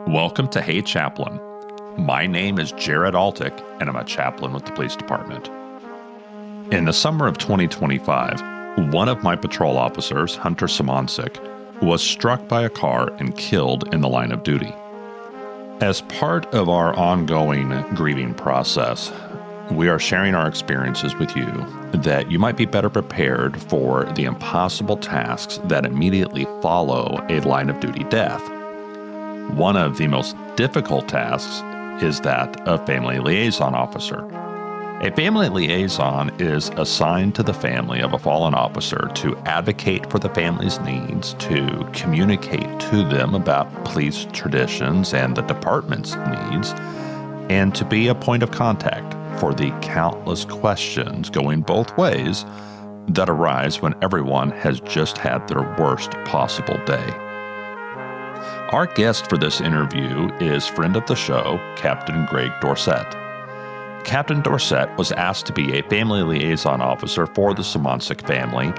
Welcome to Hey Chaplain. My name is Jared Altick, and I'm a chaplain with the police department. In the summer of 2025, one of my patrol officers, Hunter Simoncic, was struck by a car and killed in the line of duty. As part of our ongoing grieving process, we are sharing our experiences with you that you might be better prepared for the impossible tasks that immediately follow a line of duty death. One of the most difficult tasks is that of family liaison officer. A family liaison is assigned to the family of a fallen officer to advocate for the family's needs, to communicate to them about police traditions and the department's needs, and to be a point of contact for the countless questions going both ways that arise when everyone has just had their worst possible day. Our guest for this interview is friend of the show, Captain Gregg Dorsett. Captain Dorsett was asked to be a family liaison officer for the Simoncic family,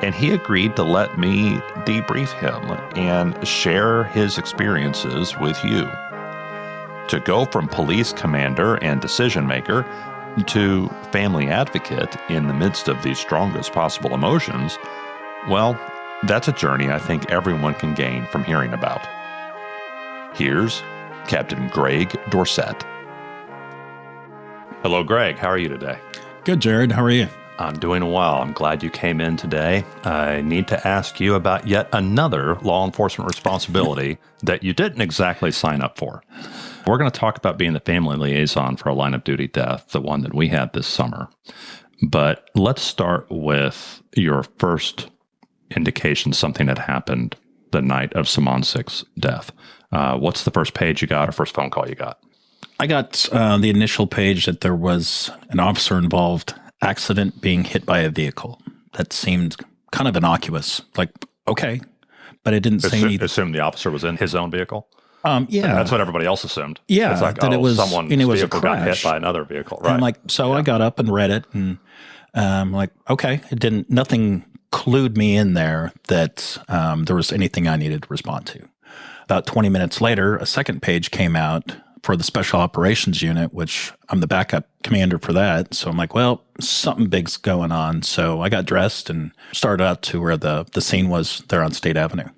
and he agreed to let me debrief him and share his experiences with you. To go from police commander and decision maker to family advocate in the midst of these strongest possible emotions, well, that's a journey I think everyone can gain from hearing about. Here's Captain Gregg Dorsett. Hello, Greg. How are you today? Good, Jared. How are you? I'm doing well. I'm glad you came in today. I need to ask you about yet another law enforcement responsibility that you didn't exactly sign up for. We're going to talk about being the family liaison for a line of duty death, the one that we had this summer. But let's start with your first indication something had happened the night of Simoncic's death. What's the first page you got or first phone call you got? I got the initial page that there was an officer-involved accident being hit by a vehicle. That seemed kind of innocuous. Like, okay, but it didn't say anything. Assume the officer was in his own vehicle? Yeah. And that's what everybody else assumed. Yeah. It's like, that it was, someone's it was vehicle a crash. got hit by another vehicle. Right. And I got up and read it, and like, okay, nothing clued me in there that there was anything I needed to respond to. About 20 minutes later, a second page came out for the Special Operations Unit, which I'm the backup commander for that. So I'm like, well, something big's going on. So I got dressed and started out to where the scene was there on State Avenue.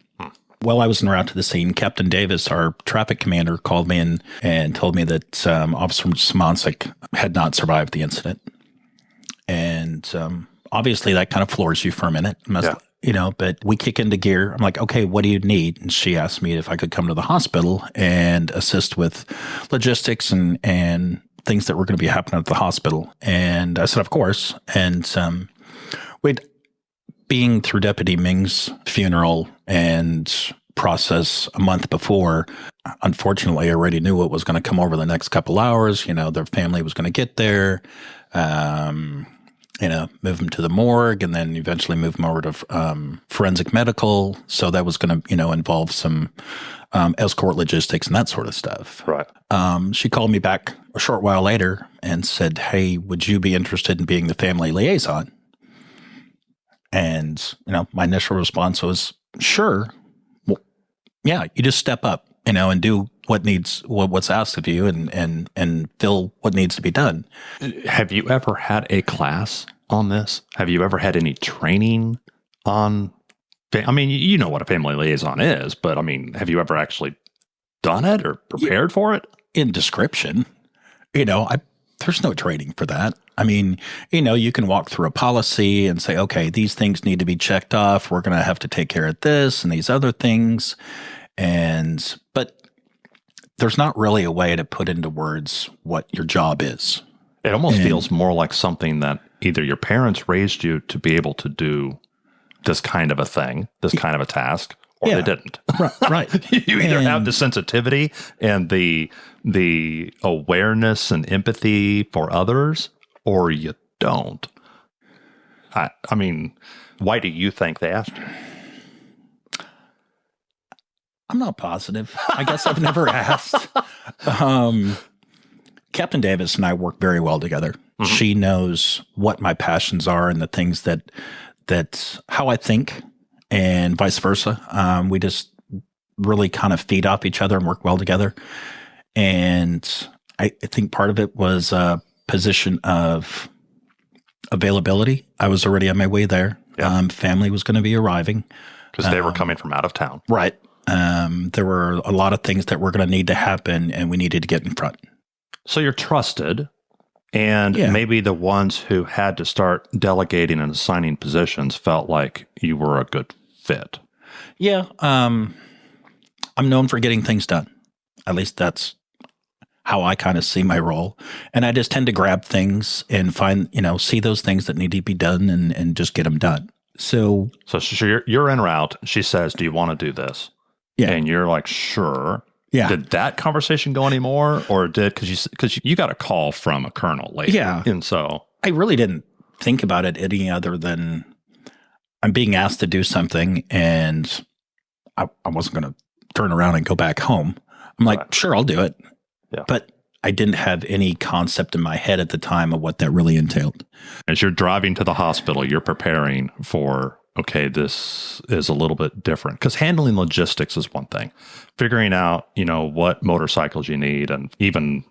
While I was en route to the scene, Captain Davis, our traffic commander, called me in and told me that Officer Simoncic had not survived the incident. And obviously that kind of floors you for a minute. But we kick into gear. I'm like, okay, what do you need? And she asked me if I could come to the hospital and assist with logistics and things that were going to be happening at the hospital. And I said, of course. And being through Deputy Ming's funeral and process a month before, unfortunately, I already knew what was going to come over the next couple hours. Their family was going to get there. Move them to the morgue and then eventually move them over to forensic medical. So that was going to, involve some escort logistics and that sort of stuff. Right. She called me back a short while later and said, hey, would you be interested in being the family liaison? And, my initial response was, sure. Well, yeah, you just step up, and do what's asked of you and fill what needs to be done. Have you ever had a class on this? Have you ever had any training on, you know what a family liaison is, but have you ever actually done it or prepared for it? In description, there's no training for that. You can walk through a policy and say, okay, these things need to be checked off. We're going to have to take care of this and these other things. But there's not really a way to put into words what your job is. It almost feels more like something that either your parents raised you to be able to do this kind of a thing, this kind of a task, or they didn't. Right. You either have the sensitivity and the awareness and empathy for others, or you don't. Why do you think they asked you? I'm not positive. I guess I've never asked. Captain Davis and I work very well together. Mm-hmm. She knows what my passions are and the things that how I think and vice versa. We just really kind of feed off each other and work well together. And I think part of it was a position of availability. I was already on my way there. Yeah. Family was going to be arriving. Because they were coming from out of town. Right. There were a lot of things that were going to need to happen, and we needed to get in front. So you're trusted, and maybe the ones who had to start delegating and assigning positions felt like you were a good fit. Yeah. I'm known for getting things done. At least that's how I kind of see my role. And I just tend to grab things and find, see those things that need to be done and just get them done. So you're en route. She says, "Do you want to do this?" Yeah. And you're like, "Sure." Yeah. Did that conversation go anymore, or because you got a call from a colonel later? Yeah. And so I really didn't think about it any other than I'm being asked to do something, and I wasn't going to turn around and go back home. I'm like, Right. Sure, I'll do it. Yeah. But I didn't have any concept in my head at the time of what that really entailed. as you're driving to the hospital, you're preparing for, okay, this is a little bit different. Because handling logistics is one thing. Figuring out, what motorcycles you need, and even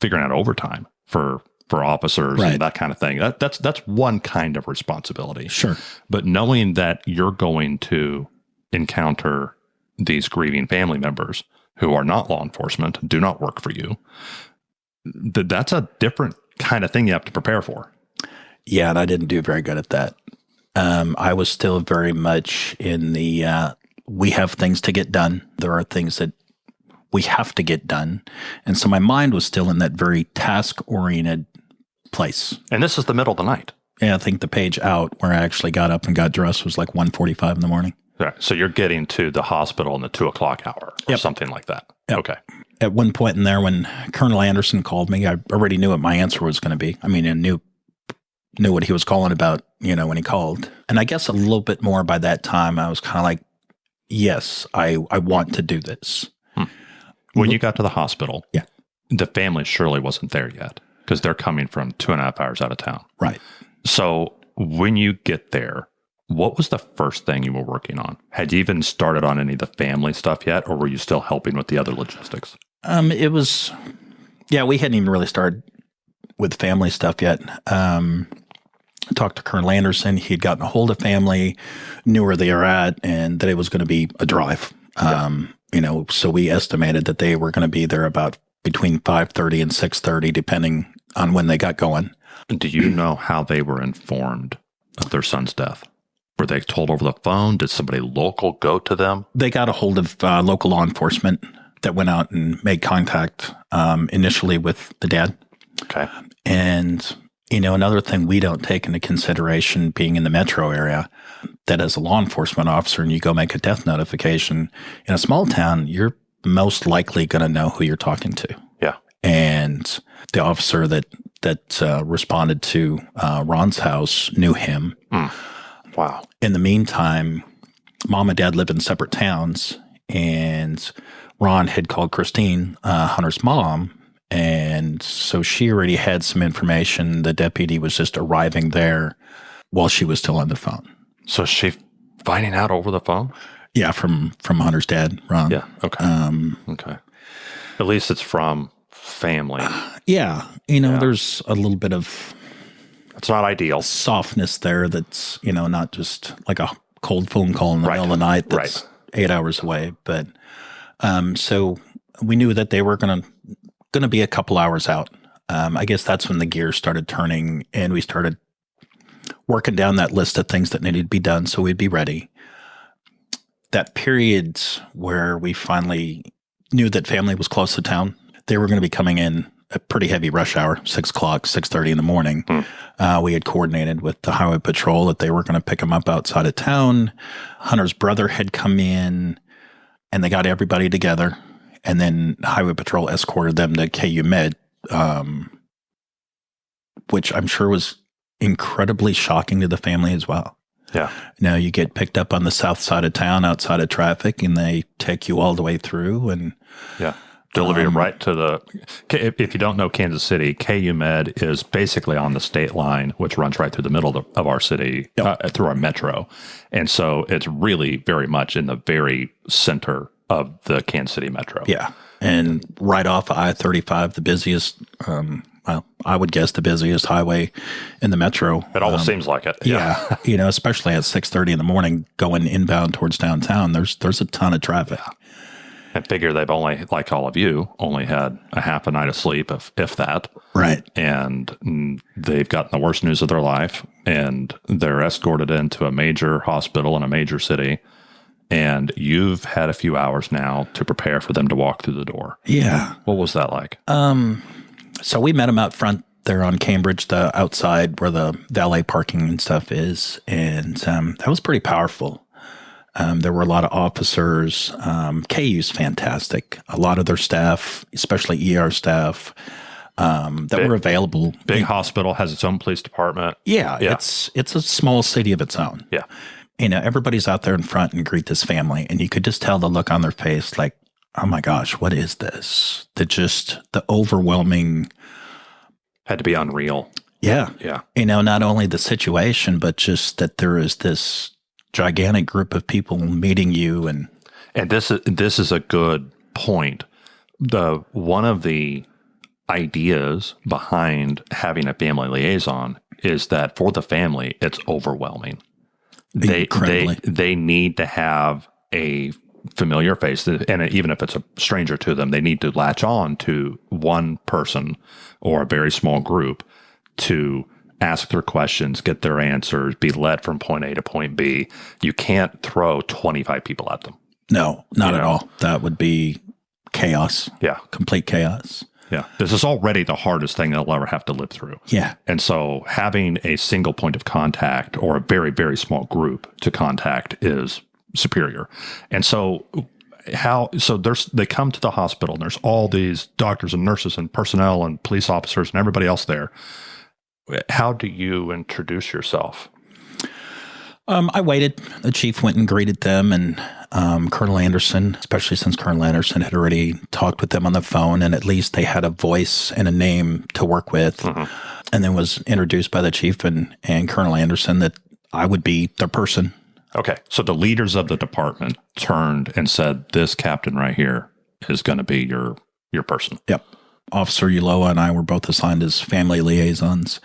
figuring out overtime for officers Right. and that kind of thing. That's one kind of responsibility. Sure. But knowing that you're going to encounter these grieving family members who are not law enforcement, do not work for you, that's a different kind of thing you have to prepare for. Yeah, and I didn't do very good at that. I was still very much in the we have things to get done. There are things that we have to get done. And so my mind was still in that very task-oriented place. And this is the middle of the night. Yeah, I think the page out where I actually got up and got dressed was like 1:45 in the morning. Right. So you're getting to the hospital in the 2:00 hour or something like that. Yep. Okay. At one point in there, when Colonel Anderson called me, I already knew what my answer was going to be. I mean, I knew what he was calling about, when he called. And I guess a little bit more by that time, I was kind of like, yes, I want to do this. When you got to the hospital, Yeah. the family surely wasn't there yet because they're coming from 2.5 hours out of town. Right. So when you get there, what was the first thing you were working on? Had you even started on any of the family stuff yet, or were you still helping with the other logistics? It was, we hadn't even really started with family stuff yet. I talked to Colonel Anderson. He'd gotten a hold of family, knew where they were at, and that it was going to be a drive. So we estimated that they were going to be there about between 5:30 and 6:30, depending on when they got going. Do you know how they were informed of their son's death? Were they told over the phone? Did somebody local go to them? They got a hold of local law enforcement that went out and made contact initially with the dad. Okay. And, another thing we don't take into consideration being in the metro area, that as a law enforcement officer and you go make a death notification in a small town, you're most likely going to know who you're talking to. Yeah. And the officer that responded to Ron's house knew him. Wow. In the meantime, Mom and Dad live in separate towns, and Ron had called Christine, Hunter's mom, and so she already had some information. The deputy was just arriving there while she was still on the phone. So she finding out over the phone? Yeah, from Hunter's dad, Ron. Yeah. Okay. Okay. At least it's from family. There's a little bit of It's not ideal. softness there that's, not just like a cold phone call in the middle of the night that's 8 hours away. But so we knew that they were going to be a couple hours out. I guess that's when the gears started turning and we started working down that list of things that needed to be done so we'd be ready. That period where we finally knew that family was close to town, they were going to be coming in a pretty heavy rush hour, 6 o'clock, 6:30 in the morning. We had coordinated with the highway patrol that they were going to pick them up outside of town. Hunter's brother had come in and they got everybody together. And then highway patrol escorted them to KU Med, which I'm sure was incredibly shocking to the family as well. Yeah. Now you get picked up on the south side of town outside of traffic and they take you all the way through. And Yeah. Deliver it right to the. If you don't know Kansas City, KU Med is basically on the state line, which runs right through the middle of our city, through our metro, and so it's really very much in the very center of the Kansas City metro. Yeah, and right off I-35, the busiest. Well, I would guess the busiest highway in the metro. It almost seems like it. Yeah, especially at 6:30 in the morning, going inbound towards downtown. There's a ton of traffic. I figure they've only, like all of you, only had a half a night of sleep, if that. Right. And they've gotten the worst news of their life, and they're escorted into a major hospital in a major city. And you've had a few hours now to prepare for them to walk through the door. Yeah. What was that like? So we met them out front there on Cambridge, the outside where the valet parking and stuff is. And that was pretty powerful. There were a lot of officers. KU's fantastic. A lot of their staff, especially ER staff, that were available. Big hospital, has its own police department. Yeah. It's a small city of its own. Yeah. Everybody's out there in front and greet this family. And you could just tell the look on their face like, oh my gosh, what is this? The overwhelming. Had to be unreal. Yeah. Yeah. Not only the situation, but just that there is this gigantic group of people meeting you. And this is a good point. One of the ideas behind having a family liaison is that for the family, it's overwhelming. They need to have a familiar face, and even if it's a stranger to them, they need to latch on to one person or a very small group to ask their questions, get their answers, be led from point A to point B. You can't throw 25 people at them. No, not at all. That would be chaos. Yeah. Complete chaos. Yeah. This is already the hardest thing they'll ever have to live through. Yeah. And so having a single point of contact or a very, very small group to contact is superior. And so they come to the hospital and there's all these doctors and nurses and personnel and police officers and everybody else there. How do you introduce yourself? I waited. The chief went and greeted them, and Colonel Anderson, especially since Colonel Anderson had already talked with them on the phone, and at least they had a voice and a name to work with, and then was introduced by the chief and Colonel Anderson that I would be their person. Okay, so the leaders of the department turned and said, this captain right here is going to be your person. Yep. Officer Ulloa and I were both assigned as family liaisons.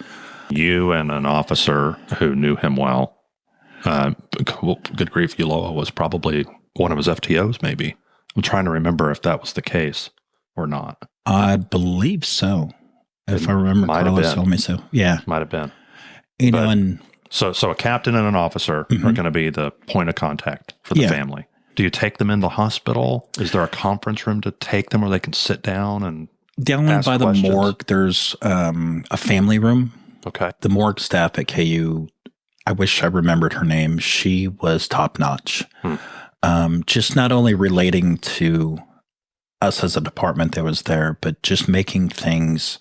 You and an officer who knew him well. Good grief, Ulloa was probably one of his FTOs, maybe. I'm trying to remember if that was the case or not. I believe so. If I remember, Carlos told me so. Yeah. Might have been. So a captain and an officer are going to be the point of contact for the family. Do you take them in the hospital? Is there a conference room to take them where they can sit down and down by the morgue? There's a family room. Okay. The morgue staff at KU, I wish I remembered her name. She was top notch. Just not only relating to us as a department that was there, but just making things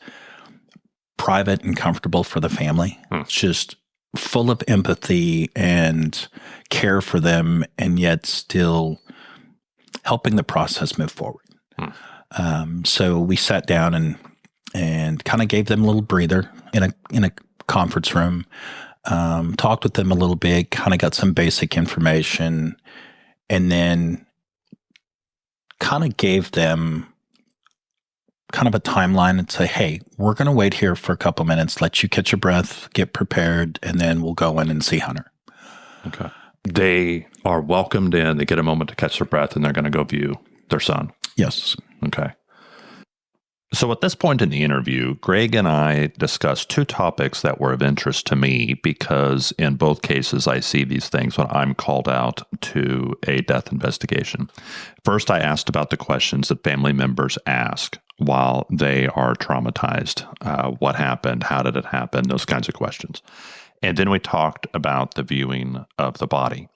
private and comfortable for the family. Just full of empathy and care for them, and yet still helping the process move forward. So we sat down and kind of gave them a little breather in a conference room, talked with them a little bit, kind of got some basic information, and then kind of gave them kind of a timeline and say, hey, we're going to wait here for a couple minutes, let you catch your breath, get prepared, and then we'll go in and see Hunter. Okay. They are welcomed in, they get a moment to catch their breath, and they're going to go view their son. Yes. Okay. So at this point in the interview, Gregg and I discussed two topics that were of interest to me because in both cases, I see these things when I'm called out to a death investigation. First, I asked about the questions that family members ask while they are traumatized. What happened? How did it happen? Those kinds of questions. And then we talked about the viewing of the body.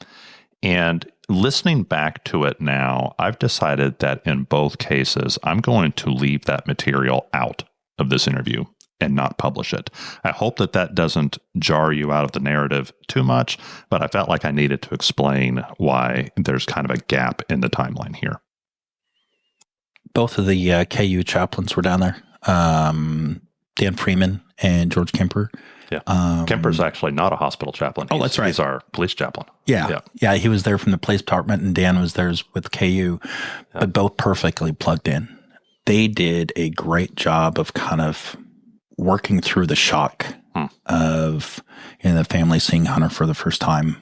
And listening back to it now, I've decided that in both cases, I'm going to leave that material out of this interview and not publish it. I hope that doesn't jar you out of the narrative too much, but I felt like I needed to explain why there's kind of a gap in the timeline here. Both of the KU chaplains were down there. Dan Freeman and George Kemper. Yeah. Kemper's actually not a hospital chaplain. That's right. He's our police chaplain. Yeah. He was there from the police department, and Dan was there with KU, but both perfectly plugged in. They did a great job of kind of working through the shock of the family seeing Hunter for the first time.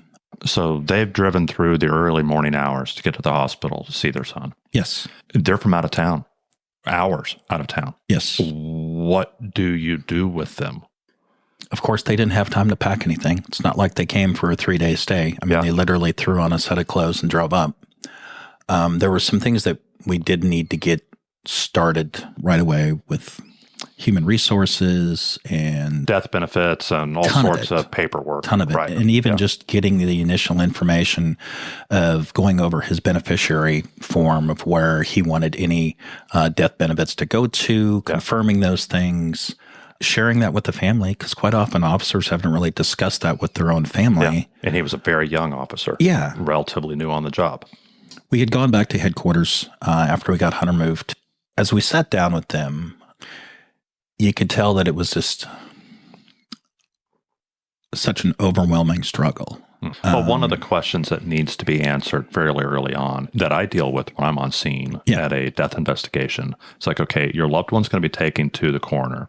So they've driven through the early morning hours to get to the hospital to see their son. Yes. They're from out of town, hours out of town. Yes. What do you do with them? Of course, they didn't have time to pack anything. It's not like they came for a 3-day stay. I mean, they literally threw on a set of clothes and drove up. There were some things that we did need to get started right away with human resources and death benefits and all sorts of paperwork. Ton of it. Right. And even just getting the initial information of going over his beneficiary form of where he wanted any death benefits to go to, confirming those things, sharing that with the family, because quite often officers haven't really discussed that with their own family. Yeah. And he was a very young officer. Yeah. Relatively new on the job. We had gone back to headquarters after we got Hunter moved. As we sat down with them, you could tell that it was just such an overwhelming struggle. Well, one of the questions that needs to be answered fairly early on that I deal with when I'm on scene at a death investigation, it's like, okay, your loved one's going to be taken to the coroner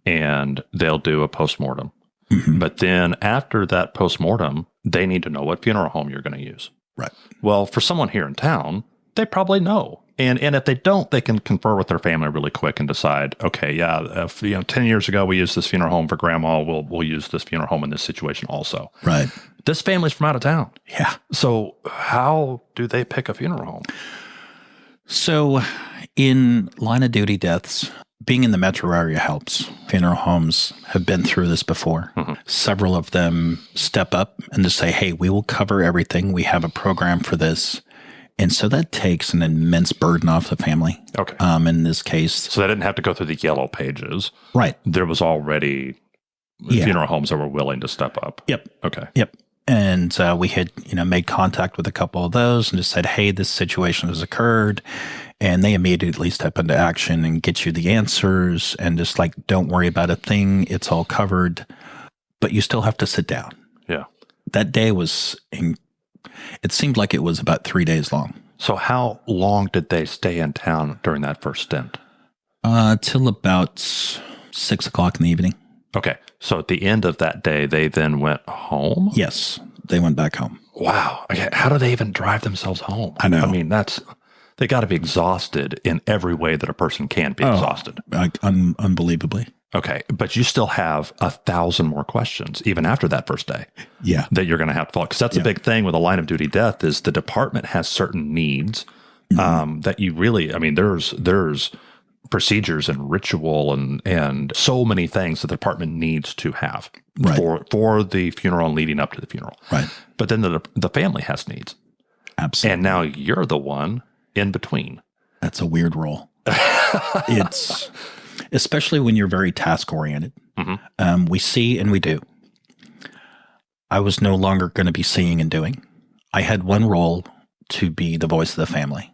and they'll do a postmortem. Mm-hmm. But then after that postmortem, they need to know what funeral home you're going to use. Right. Well, for someone here in town, they probably know. And if they don't, they can confer with their family really quick and decide, okay, if 10 years ago we used this funeral home for grandma, we'll use this funeral home in this situation also. Right. This family's from out of town. Yeah. So how do they pick a funeral home? So in line of duty deaths, being in the metro area helps. Funeral homes have been through this before. Mm-hmm. Several of them step up and just say, hey, we will cover everything. We have a program for this. And so that takes an immense burden off the family. Okay. In this case. So they didn't have to go through the yellow pages. Right. There was already funeral homes that were willing to step up. Yep. Okay. Yep. And we had, made contact with a couple of those and just said, hey, this situation has occurred. And they immediately step into action and get you the answers and just like, don't worry about a thing. It's all covered. But you still have to sit down. Yeah. That day was it seemed like it was about 3 days long. So how long did they stay in town during that first stint? Till about 6 o'clock in the evening. Okay. So at the end of that day, they then went home? Yes. They went back home. Wow. Okay. How do they even drive themselves home? I know. I mean, they got to be exhausted in every way that a person can be exhausted. Unbelievably. Okay. But you still have 1,000 more questions, even after that first day. Yeah. That you're going to have to follow. Because that's a big thing with a line of duty death is the department has certain needs that you really, there's procedures and ritual and so many things that the department needs to have for the funeral and leading up to the funeral. Right. But then the family has needs. Absolutely. And now you're the one in between. That's a weird role. It's especially when you're very task oriented. Mm-hmm. We see and we do. I was no longer going to be seeing and doing. I had one role to be the voice of the family,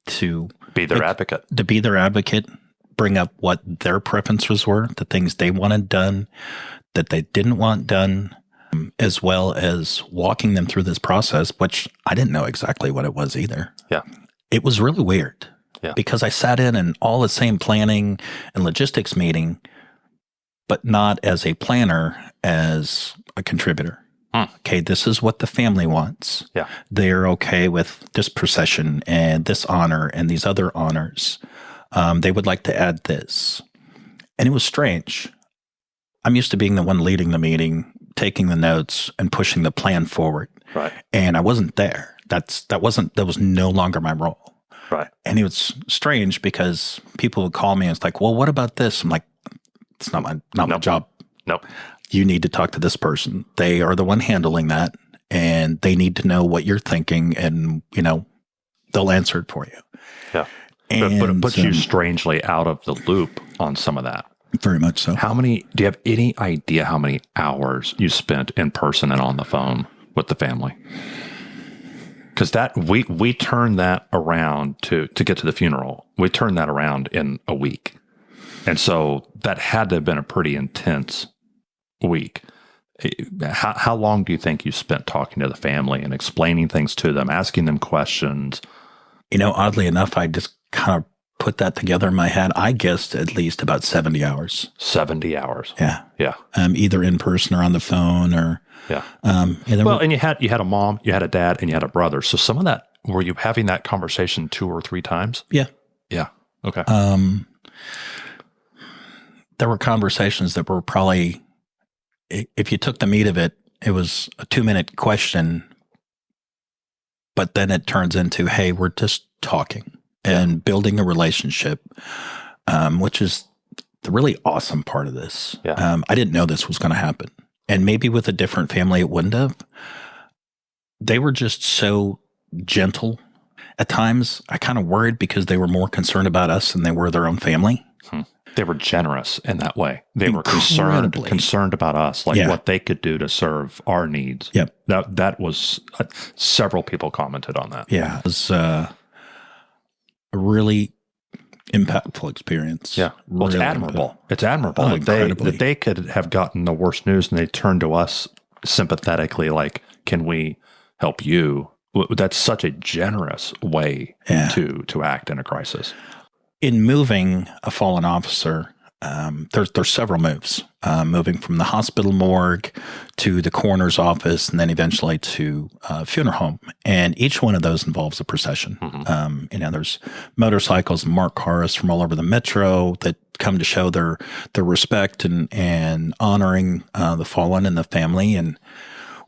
to be their advocate, bring up what their preferences were, the things they wanted done, that they didn't want done, as well as walking them through this process, which I didn't know exactly what it was either. Yeah. It was really weird because I sat in all the same planning and logistics meeting, but not as a planner, as a contributor. Okay, this is what the family wants. Yeah. They're okay with this procession and this honor and these other honors. They would like to add this. And it was strange. I'm used to being the one leading the meeting, taking the notes and pushing the plan forward. Right. And I wasn't there. That was no longer my role. Right. And it was strange because people would call me and it's like, well, what about this? I'm like, it's not my job. Nope. You need to talk to this person. They are the one handling that, and they need to know what you're thinking, and they'll answer it for you. Yeah, but it puts you strangely out of the loop on some of that. Very much so. Do you have any idea how many hours you spent in person and on the phone with the family? Because we turned that around to get to the funeral. We turned that around in a week. And so that had to have been a pretty intense week. How long do you think you spent talking to the family and explaining things to them, asking them questions? Oddly enough, I just kind of put that together in my head. I guessed at least about 70 hours. 70 hours. Yeah. Yeah. Either in person or on the phone or. Yeah. And you had a mom, you had a dad, and you had a brother. So some of that, were you having that conversation 2 or 3 times? Yeah. Yeah. Okay. There were conversations that were probably, if you took the meat of it, it was a 2-minute question, but then it turns into, hey, we're just talking and building a relationship, which is the really awesome part of this. Yeah. I didn't know this was going to happen. And maybe with a different family, it wouldn't have. They were just so gentle. At times, I kind of worried because they were more concerned about us than they were their own family. They were generous in that way. They were concerned about us, like what they could do to serve our needs. Yep. That was several people commented on that. Yeah. It was a really impactful experience. Yeah. Well, really it's admirable. It's admirable that they could have gotten the worst news and they turned to us sympathetically, like, can we help you? That's such a generous way to act in a crisis. In moving a fallen officer, there's several moves. Moving from the hospital morgue to the coroner's office, and then eventually to funeral home. And each one of those involves a procession. There's motorcycles and marked cars from all over the metro that come to show their respect and honoring the fallen and the family. And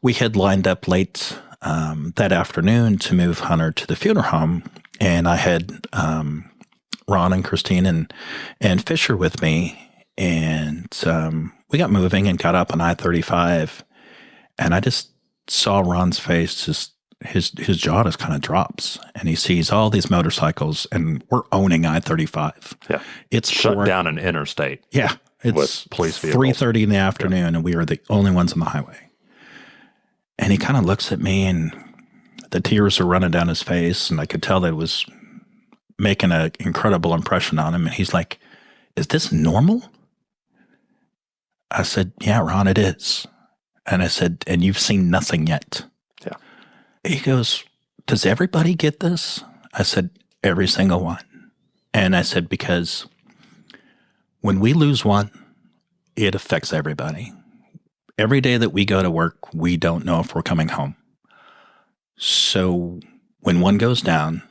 we had lined up late that afternoon to move Hunter to the funeral home, and I had Ron and Christine and Fisher with me, and we got moving and got up on I-35, and I just saw Ron's face, just his jaw just kind of drops, and he sees all these motorcycles, and we're owning I-35. Yeah, it's shut down an interstate. Yeah, it's police vehicles. 3:30 in the afternoon, and we are the only ones on the highway. And he kind of looks at me, and the tears are running down his face, and I could tell that it was making an incredible impression on him. And he's like, is this normal? I said, yeah, Ron, it is. And I said, and you've seen nothing yet. Yeah. He goes, does everybody get this? I said, every single one. And I said, because when we lose one, it affects everybody. Every day that we go to work, we don't know if we're coming home. So when one goes down,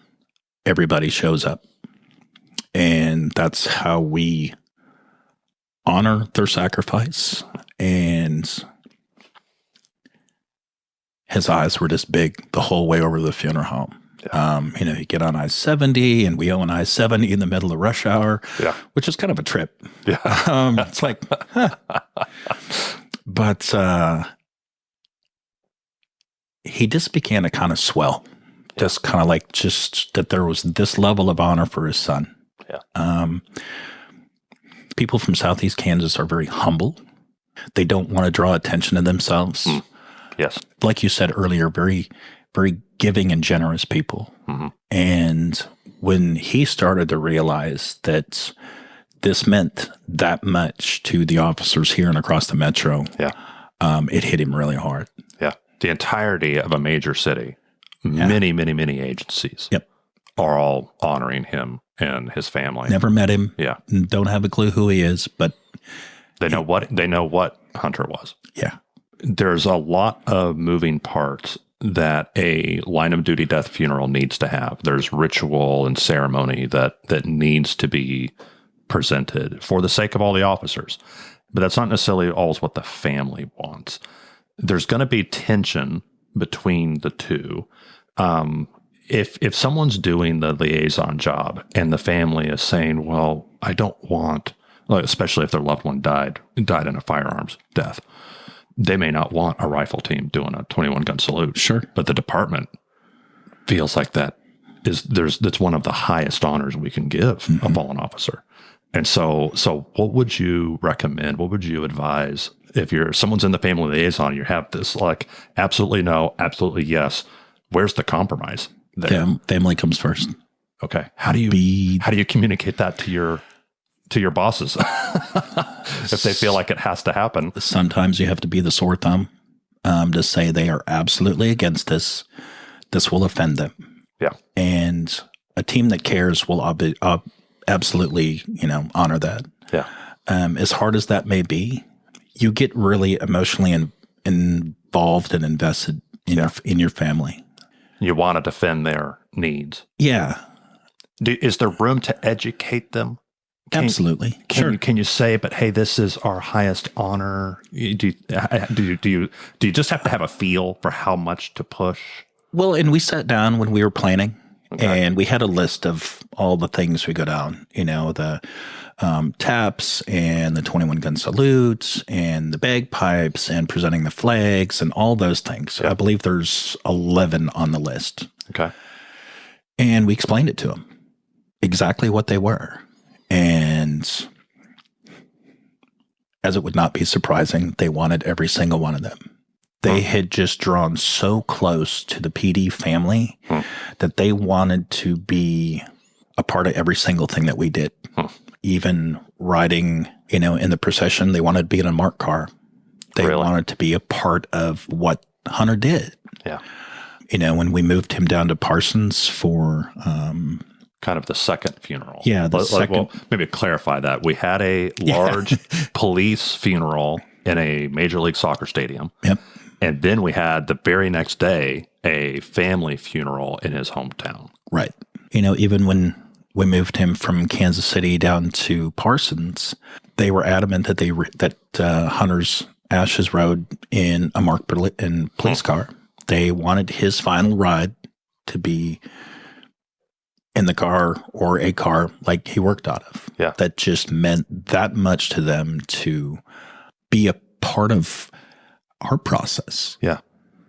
everybody shows up. And that's how we honor their sacrifice. And his eyes were just big the whole way over to the funeral home. Yeah. You get on I-70, and we own I-70 in the middle of rush hour, which is kind of a trip. Yeah. It's like, huh. But he just began to kind of swell. Just kind of like just that there was this level of honor for his son. Yeah. People from Southeast Kansas are very humble. They don't want to draw attention to themselves. Yes. Like you said earlier, very, very giving and generous people. Mm-hmm. And when he started to realize that this meant that much to the officers here and across the metro, it hit him really hard. Yeah. The entirety of a major city. Many, many, many agencies are all honoring him and his family. Never met him. Yeah. Don't have a clue who he is, but they know what Hunter was. Yeah. There's a lot of moving parts that a line of duty death funeral needs to have. There's ritual and ceremony that needs to be presented for the sake of all the officers. But that's not necessarily always what the family wants. There's going to be tension between the two. If someone's doing the liaison job and the family is saying, well, I don't want, especially if their loved one died in a firearms death, they may not want a rifle team doing a 21 gun salute. Sure. But the department feels like that's one of the highest honors we can give a fallen officer. And so what would you recommend? What would you advise if someone's in the family liaison, you have this like absolutely no, absolutely yes. where's the compromise there? Family comes first. Okay. How do you communicate that to your bosses if they feel like it has to happen? Sometimes you have to be the sore thumb to say they are absolutely against this. This will offend them. Yeah. And a team that cares will absolutely, honor that. Yeah. As hard as that may be, you get really emotionally involved and invested in your family. You want to defend their needs. Yeah. Is there room to educate them? Absolutely. Can you say, but hey, this is our highest honor? Do you just have to have a feel for how much to push? Well, and we sat down when we were planning, and we had a list of all the things we go down. The taps and the 21 gun salutes and the bagpipes and presenting the flags and all those things. I believe there's 11 on the list. Okay. And we explained it to them exactly what they were. And as it would not be surprising, they wanted every single one of them. They had just drawn so close to the PD family that they wanted to be a part of every single thing that we did. Even riding, in the procession, they wanted to be in a marked car. They wanted to be a part of what Hunter did. Yeah. When we moved him down to Parsons for kind of the second funeral. Yeah, the second. Well, maybe clarify that. We had a large police funeral in a Major League Soccer stadium. Yep. And then we had the very next day a family funeral in his hometown. Right. Even when we moved him from Kansas City down to Parsons, they were adamant that Hunter's ashes rode in a marked police car. They wanted his final ride to be in the car or a car like he worked out of. Yeah. That just meant that much to them to be a part of our process. Yeah.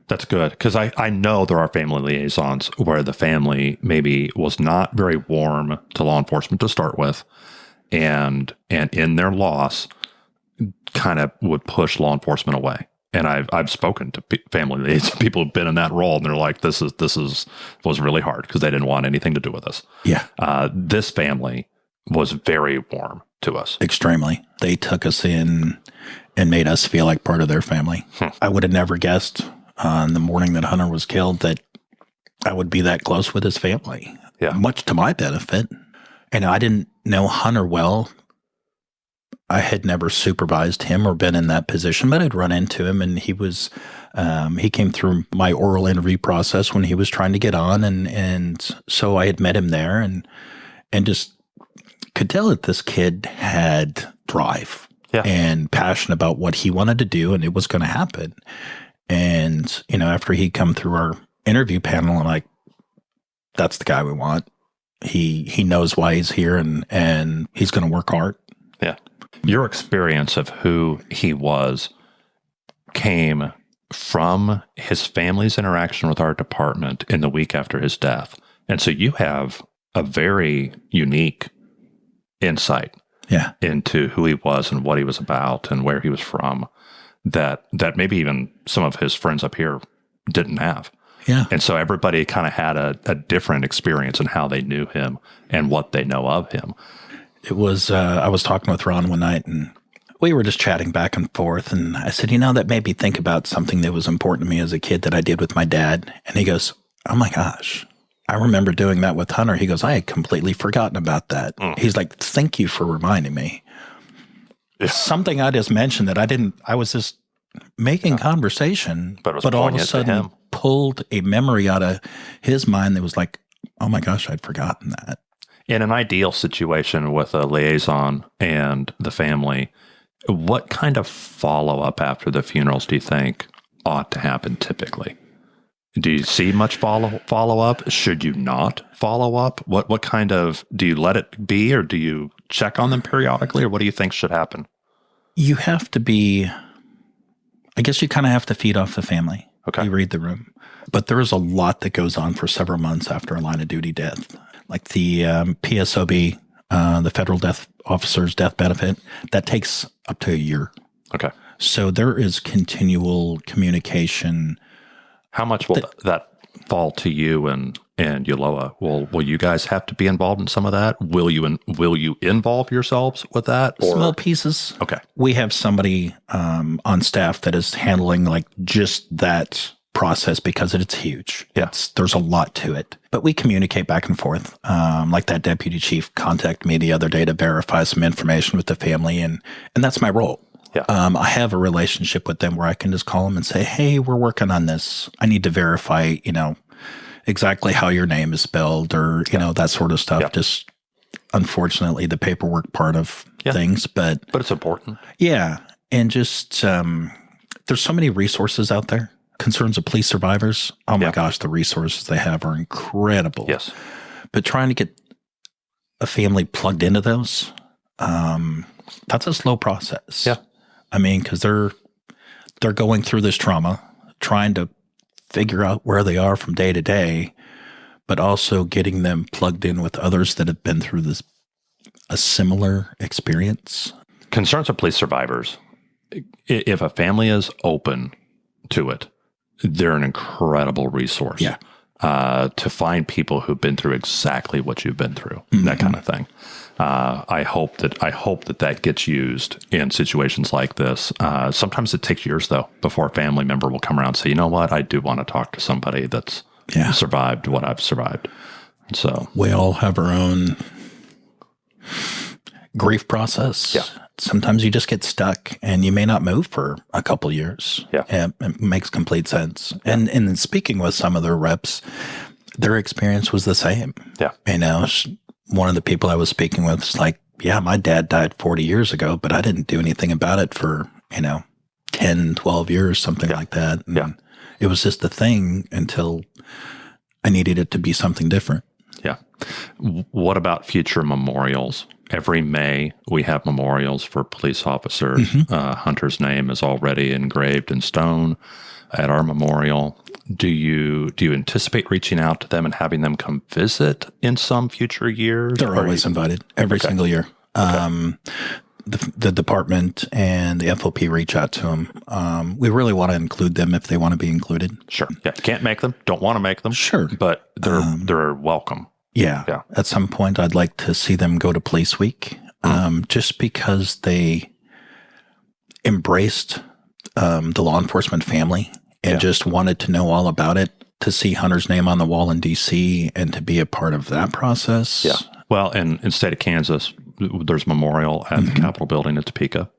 That's good. Because I know there are family liaisons where the family maybe was not very warm to law enforcement to start with. And in their loss kind of would push law enforcement away. And I've spoken to family liaisons, people who've been in that role, and they're like, this was really hard because they didn't want anything to do with us. Yeah. This family was very warm to us. Extremely. They took us in and made us feel like part of their family. I would have never guessed on the morning that Hunter was killed that I would be that close with his family. Yeah. Much to my benefit. And I didn't know Hunter well. I had never supervised him or been in that position, but I'd run into him, and he was, he came through my oral interview process when he was trying to get on. And so I had met him there and just could tell that this kid had drive and passion about what he wanted to do, and it was going to happen. And, after he'd come through our interview panel, I'm like, that's the guy we want. He knows why he's here, and he's going to work hard. Yeah. Your experience of who he was came from his family's interaction with our department in the week after his death. And so you have a very unique insight into who he was and what he was about and where he was from that maybe even some of his friends up here didn't have. Yeah. And so everybody kind of had a different experience in how they knew him and what they know of him. It was, I was talking with Ron one night, and we were just chatting back and forth. And I said, that made me think about something that was important to me as a kid that I did with my dad. And he goes, oh my gosh, I remember doing that with Hunter. He goes, I had completely forgotten about that. He's like, thank you for reminding me. Something I just mentioned that I was just making conversation, but all of a sudden pulled a memory out of his mind that was like, oh my gosh, I'd forgotten that. In an ideal situation with a liaison and the family, what kind of follow-up after the funerals do you think ought to happen typically? Do you see much follow-up? Should you not follow up? What kind of, do you let it be, or do you check on them periodically, or what do you think should happen? You have to be, I guess you kind of have to feed off the family. Okay. You read the room. But there is a lot that goes on for several months after a line of duty death. Like the PSOB, the Federal Death Officer's Death Benefit, that takes up to a year. Okay. So there is continual communication. How much will that fall to you and Uloa. Will you guys have to be involved in some of that? Will you involve yourselves with that? Or? Small pieces. Okay. We have somebody on staff that is handling like just that process because it's huge. Yeah. There's a lot to it. But we communicate back and forth. Like that deputy chief contacted me the other day to verify some information with the family, and that's my role. Yeah. I have a relationship with them where I can just call them and say, hey, we're working on this. I need to verify, exactly how your name is spelled or, that sort of stuff. Yeah. Just unfortunately the paperwork part of things, but it's important. Yeah. And just, there's so many resources out there. Concerns of police survivors. Oh my gosh, the resources they have are incredible. Yes. But trying to get a family plugged into those, that's a slow process. Yeah. I mean, because they're going through this trauma, trying to figure out where they are from day to day, but also getting them plugged in with others that have been through a similar experience. Concerns of police survivors. If a family is open to it, they're an incredible resource. Yeah. To find people who've been through exactly what you've been through, that kind of thing. I hope that gets used in situations like this. Sometimes it takes years, though, before a family member will come around and say, you know what, I do want to talk to somebody that's survived what I've survived. So we all have our own grief process. Yeah. Sometimes you just get stuck and you may not move for a couple years. Yeah. And it makes complete sense. Yeah. And speaking with some of their reps, their experience was the same. Yeah. One of the people I was speaking with was like, yeah, my dad died 40 years ago, but I didn't do anything about it for, 10, 12 years, something like that. And it was just a thing until I needed it to be something different. Yeah. What about future memorials? Every May, we have memorials for police officers. Mm-hmm. Hunter's name is already engraved in stone at our memorial. Do you anticipate reaching out to them and having them come visit in some future years? They're always invited every single year. Okay. The department and the FOP reach out to them. We really want to include them if they want to be included. Sure. Yeah. Can't make them. Don't want to make them. Sure. But they're welcome. Yeah. At some point, I'd like to see them go to Police Week, just because they embraced the law enforcement family and just wanted to know all about it, to see Hunter's name on the wall in D.C. and to be a part of that process. Yeah. Well, in the state of Kansas, there's a memorial at the Capitol building in Topeka.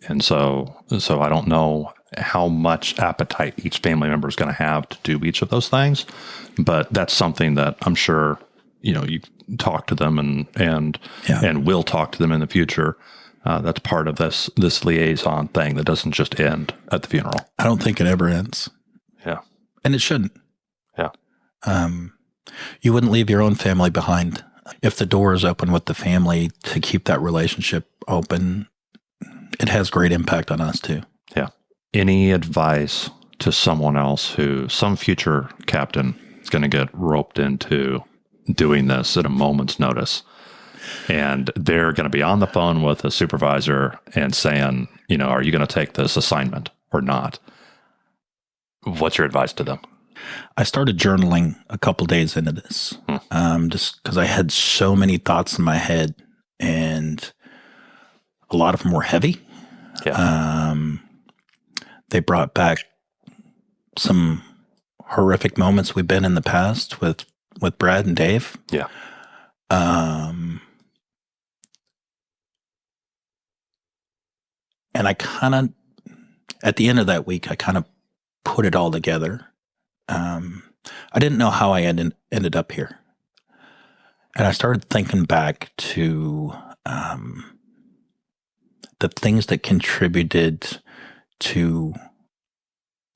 And so I don't know how much appetite each family member is going to have to do each of those things, but that's something that I'm sure you talk to them and will talk to them in the future. That's part of this liaison thing that doesn't just end at the funeral. I don't think it ever ends. Yeah. And it shouldn't. Yeah. You wouldn't leave your own family behind. If the door is open with the family to keep that relationship open, it has great impact on us too. Yeah. Any advice to someone else some future captain is going to get roped into doing this at a moment's notice, and they're going to be on the phone with a supervisor and saying, are you going to take this assignment or not? What's your advice to them? I started journaling a couple days into this, just because I had so many thoughts in my head, and a lot of them were heavy. Yeah. They brought back some horrific moments we've been in the past with Brad and Dave. Yeah. And I kind of, at the end of that week, I kind of put it all together. I didn't know how I ended up here. And I started thinking back to the things that contributed to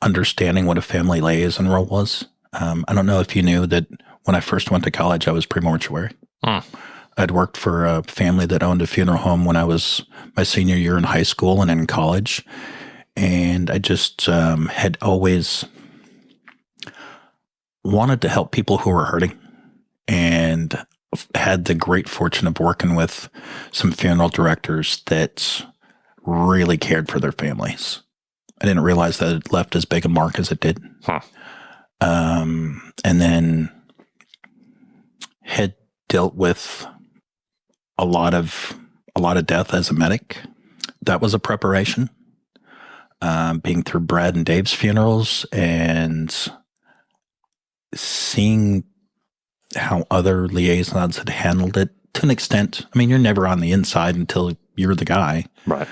understanding what a family liaison role was. I don't know if you knew that when I first went to college, I was pre-mortuary. I'd worked for a family that owned a funeral home when I was my senior year in high school and in college. And I just had always wanted to help people who were hurting, and had the great fortune of working with some funeral directors that really cared for their families. I didn't realize that it left as big a mark as it did. and then had dealt with a lot of death as a medic. That was a preparation. Being through Brad and Dave's funerals and seeing how other liaisons had handled it to an extent. I mean, you're never on the inside until you're the guy. Right.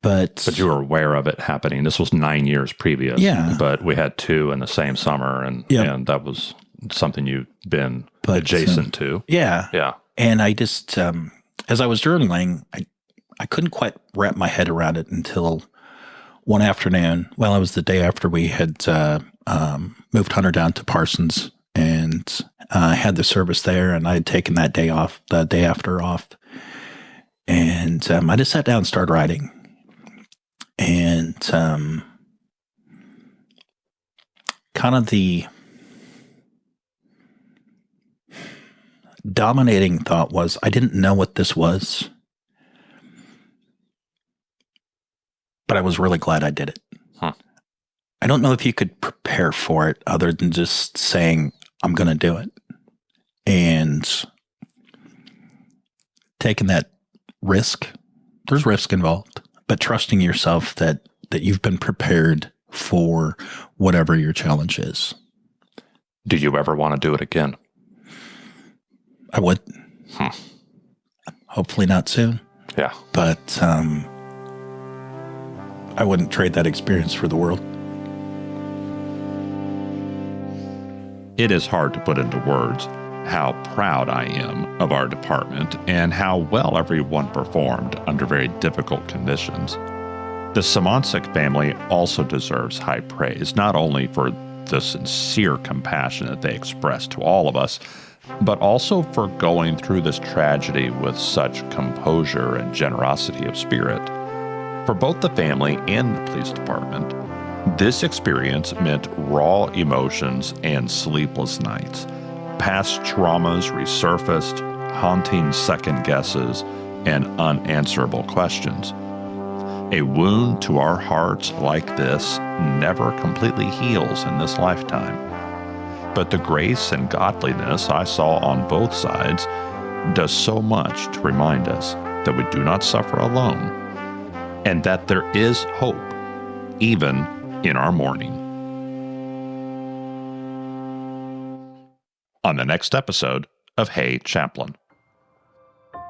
But you were aware of it happening. This was 9 years previous. Yeah. But we had 2 in the same summer, and that was something you've been adjacent to. Yeah. Yeah. And I just, as I was journaling, I couldn't quite wrap my head around it until one afternoon. Well, it was the day after we had moved Hunter down to Parsons and had the service there, and I had taken that day off, the day after off. And I just sat down and started writing. And kind of the dominating thought was, I didn't know what this was, but I was really glad I did it. Huh. I don't know if you could prepare for it other than just saying, I'm going to do it. And taking that risk, there's risk involved, but trusting yourself that you've been prepared for whatever your challenge is. Do you ever want to do it again? I would. Hopefully not soon. Yeah. But I wouldn't trade that experience for the world. It is hard to put into words how proud I am of our department and how well everyone performed under very difficult conditions. The Simoncic family also deserves high praise, not only for the sincere compassion that they expressed to all of us, but also for going through this tragedy with such composure and generosity of spirit. For both the family and the police department, this experience meant raw emotions and sleepless nights. Past traumas resurfaced, haunting second guesses, and unanswerable questions. A wound to our hearts like this never completely heals in this lifetime. But the grace and godliness I saw on both sides does so much to remind us that we do not suffer alone, and that there is hope, even in our mourning. On the next episode of Hey Chaplain.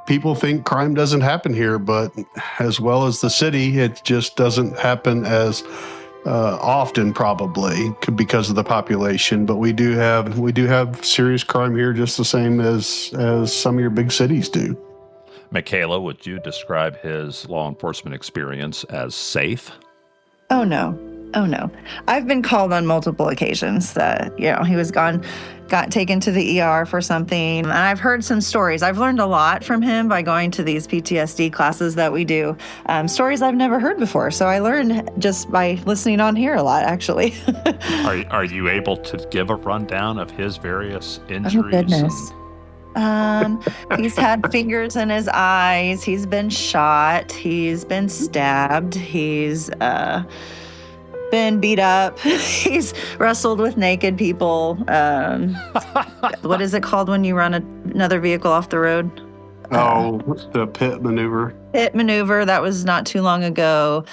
People think crime doesn't happen here, but as well as the city, it just doesn't happen as often, probably because of the population. But we do have serious crime here, just the same as some of your big cities do. Michaela, would you describe his law enforcement experience as safe? Oh no. I've been called on multiple occasions that, he was got taken to the ER for something. And I've heard some stories. I've learned a lot from him by going to these PTSD classes that we do. Stories I've never heard before. So I learned just by listening on here a lot, actually. Are you able to give a rundown of his various injuries? Oh, goodness. He's had fingers in his eyes. He's been shot. He's been stabbed. He's been beat up. He's wrestled with naked people. What is it called when you run another vehicle off the road? The pit maneuver. Pit maneuver. That was not too long ago.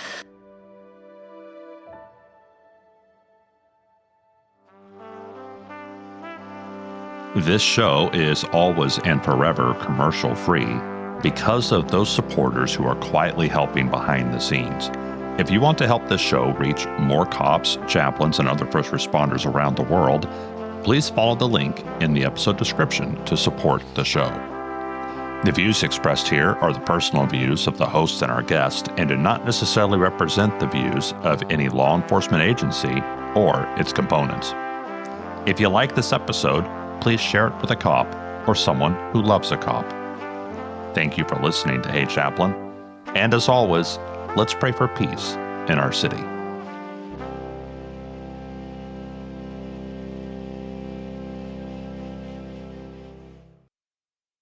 This show is always and forever commercial free because of those supporters who are quietly helping behind the scenes. If you want to help this show reach more cops, chaplains, and other first responders around the world, please follow the link in the episode description to support the show. The views expressed here are the personal views of the host and our guest and do not necessarily represent the views of any law enforcement agency or its components. If you like this episode, please share it with a cop or someone who loves a cop. Thank you for listening to Hey Chaplain, and as always, let's pray for peace in our city.